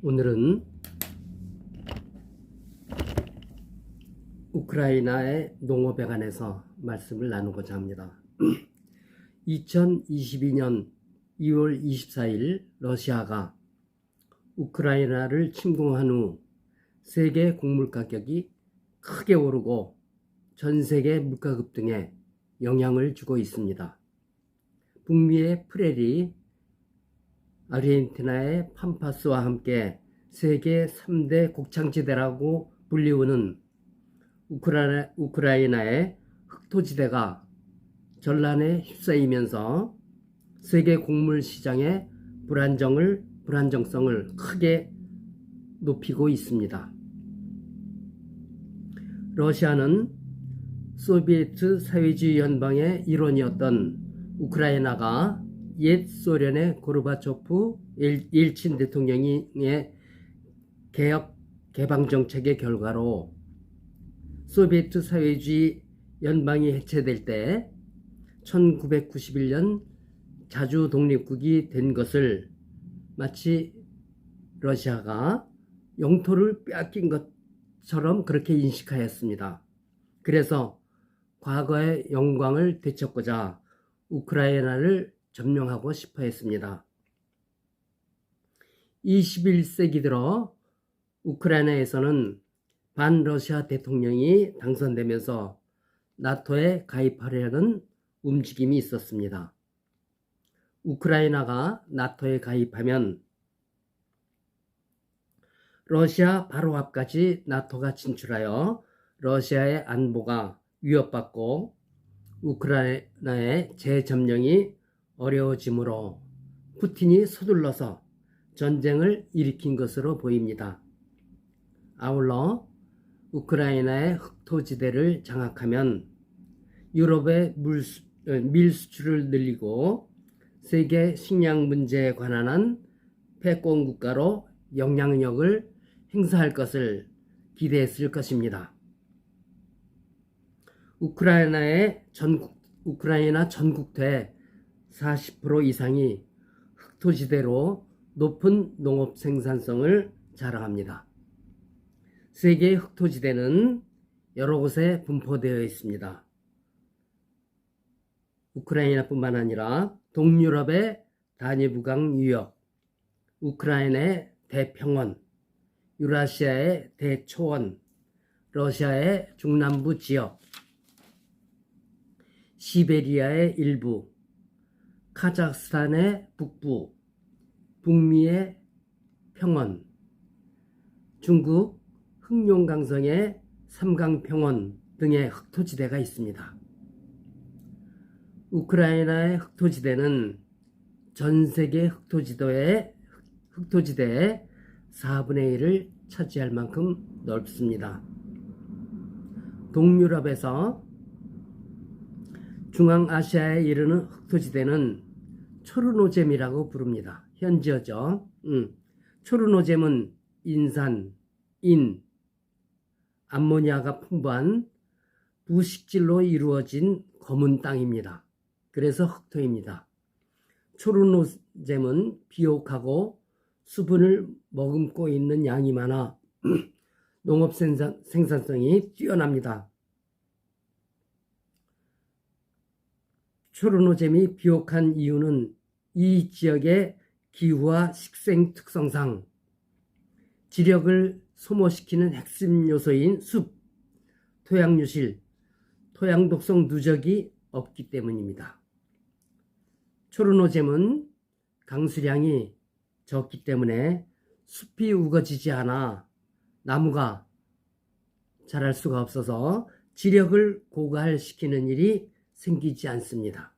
오늘은 우크라이나의 농업에 관해서 말씀을 나누고자 합니다. 2022년 2월 24일 러시아가 우크라이나를 침공한 후 세계 곡물 가격이 크게 오르고 전 세계 물가 급등에 영향을 주고 있습니다. 북미의 프레리, 아르헨티나의 팜파스와 함께 세계 3대 곡창지대라고 불리우는 우크라이나의 흑토지대가 전란에 휩싸이면서 세계 곡물 시장의 불안정성을 크게 높이고 있습니다. 러시아는 소비에트 사회주의 연방의 일원이었던 우크라이나가 옛 소련의 고르바초프 일친 대통령의 개방 정책의 결과로 소비에트 사회주의 연방이 해체될 때 1991년 자주 독립국이 된 것을 마치 러시아가 영토를 빼앗긴 것처럼 그렇게 인식하였습니다. 그래서 과거의 영광을 되찾고자 우크라이나를 점령하고 싶어 했습니다. 21세기 들어 우크라이나에서는 반러시아 대통령이 당선되면서 나토에 가입하려는 움직임이 있었습니다. 우크라이나가 나토에 가입하면 러시아 바로 앞까지 나토가 진출하여 러시아의 안보가 위협받고 우크라이나의 재점령이 어려워지므로 푸틴이 서둘러서 전쟁을 일으킨 것으로 보입니다. 아울러 우크라이나의 흑토지대를 장악하면 유럽의 밀 수출을 늘리고 세계 식량 문제에 관한 한 패권 국가로 영향력을 행사할 것을 기대했을 것입니다. 우크라이나 전국토의 40% 이상이 흑토지대로 높은 농업 생산성을 자랑합니다. 세계의 흑토지대는 여러 곳에 분포되어 있습니다. 우크라이나뿐만 아니라 동유럽의 다뉴브강 유역, 우크라이나의 대평원, 유라시아의 대초원, 러시아의 중남부 지역, 시베리아의 일부, 카자흐스탄의 북부, 북미의 평원, 중국 흑룡강성의 삼강평원 등의 흑토지대가 있습니다. 우크라이나의 흑토지대는 전 세계 흑토지대의 4분의 1을 차지할 만큼 넓습니다. 동유럽에서 중앙아시아에 이르는 흑토지대는 초르노젬이라고 부릅니다. 현지어죠. 초르노젬은 인산, 암모니아가 풍부한 부식질로 이루어진 검은 땅입니다. 그래서 흑토입니다. 초르노젬은 비옥하고 수분을 머금고 있는 양이 많아 농업 생산성이 뛰어납니다. 초르노젬이 비옥한 이유는 이 지역의 기후와 식생 특성상 지력을 소모시키는 핵심 요소인 숲, 토양유실, 토양독성 누적이 없기 때문입니다. 초르노젬은 강수량이 적기 때문에 숲이 우거지지 않아 나무가 자랄 수가 없어서 지력을 고갈시키는 일이 생기지 않습니다.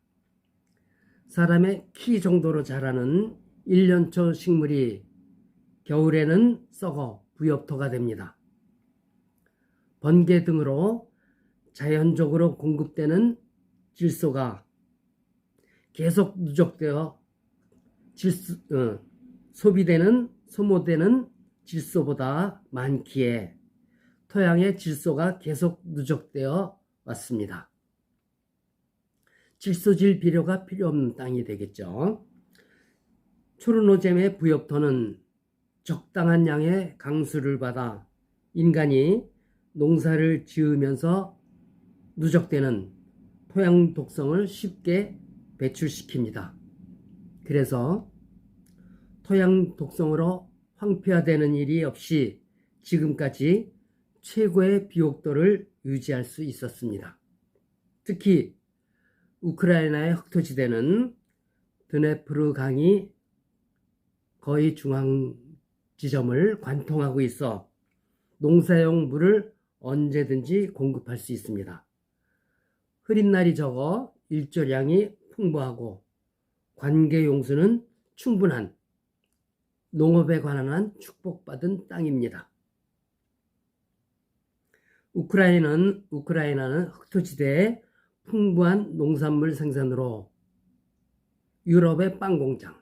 사람의 키 정도로 자라는 1년초 식물이 겨울에는 썩어 부엽토가 됩니다. 번개 등으로 자연적으로 공급되는 질소가 계속 누적되어 소모되는 질소보다 많기에 토양의 질소가 계속 누적되어 왔습니다. 질소질 비료가 필요 없는 땅이 되겠죠. 초르노젬의 부엽토는 적당한 양의 강수를 받아 인간이 농사를 지으면서 누적되는 토양 독성을 쉽게 배출시킵니다. 그래서 토양 독성으로 황폐화되는 일이 없이 지금까지 최고의 비옥도를 유지할 수 있었습니다. 특히 우크라이나의 흑토지대는 드네프르 강이 거의 중앙 지점을 관통하고 있어 농사용 물을 언제든지 공급할 수 있습니다. 흐린 날이 적어 일조량이 풍부하고 관계 용수는 충분한 농업에 관한 축복받은 땅입니다. 우크라이나는 흑토지대의 풍부한 농산물 생산으로 유럽의 빵공장,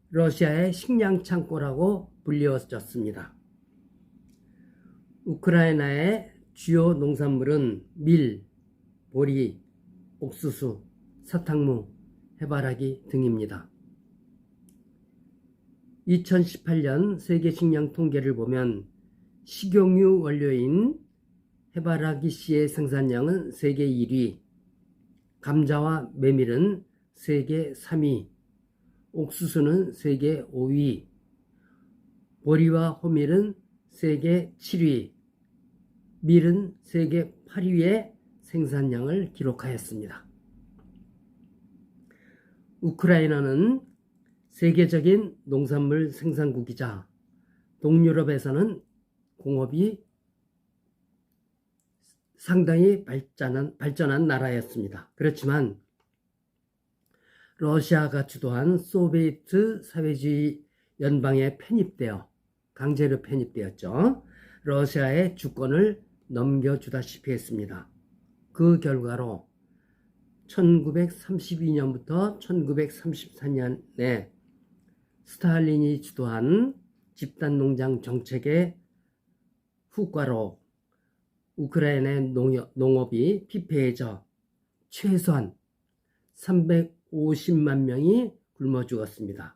러시아의 식량 창고라고 불리워졌습니다. 우크라이나의 주요 농산물은 밀, 보리, 옥수수, 사탕무, 해바라기 등입니다. 2018년 세계 식량 통계를 보면 식용유 원료인 해바라기 씨의 생산량은 세계 1위, 감자와 메밀은 세계 3위, 옥수수는 세계 5위, 보리와 호밀은 세계 7위, 밀은 세계 8위의 생산량을 기록하였습니다. 우크라이나는 세계적인 농산물 생산국이자 동유럽에서는 공업이 상당히 발전한 나라였습니다. 그렇지만 러시아가 주도한 소비에트 사회주의 연방에 강제로 편입되었죠. 러시아의 주권을 넘겨주다시피 했습니다. 그 결과로 1932년부터 1934년에 스탈린이 주도한 집단농장 정책의 후과로 우크라이나의 농업이 피폐해져 최소한 350만 명이 굶어 죽었습니다.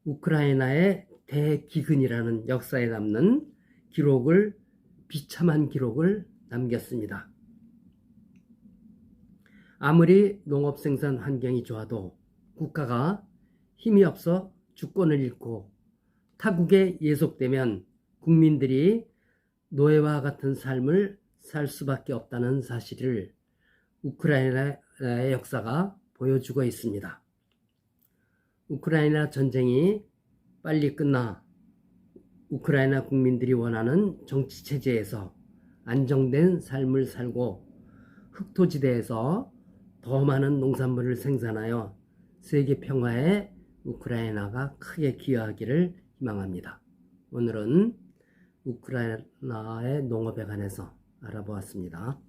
우크라이나의 대기근이라는 역사에 남는 비참한 기록을 남겼습니다. 아무리 농업 생산 환경이 좋아도 국가가 힘이 없어 주권을 잃고 타국에 예속되면 국민들이 노예와 같은 삶을 살 수밖에 없다는 사실을 우크라이나의 역사가 보여주고 있습니다. 우크라이나 전쟁이 빨리 끝나 우크라이나 국민들이 원하는 정치체제에서 안정된 삶을 살고 흑토지대에서 더 많은 농산물을 생산하여 세계 평화에 우크라이나가 크게 기여하기를 희망합니다. 오늘은 우크라이나의 농업에 관해서 알아보았습니다.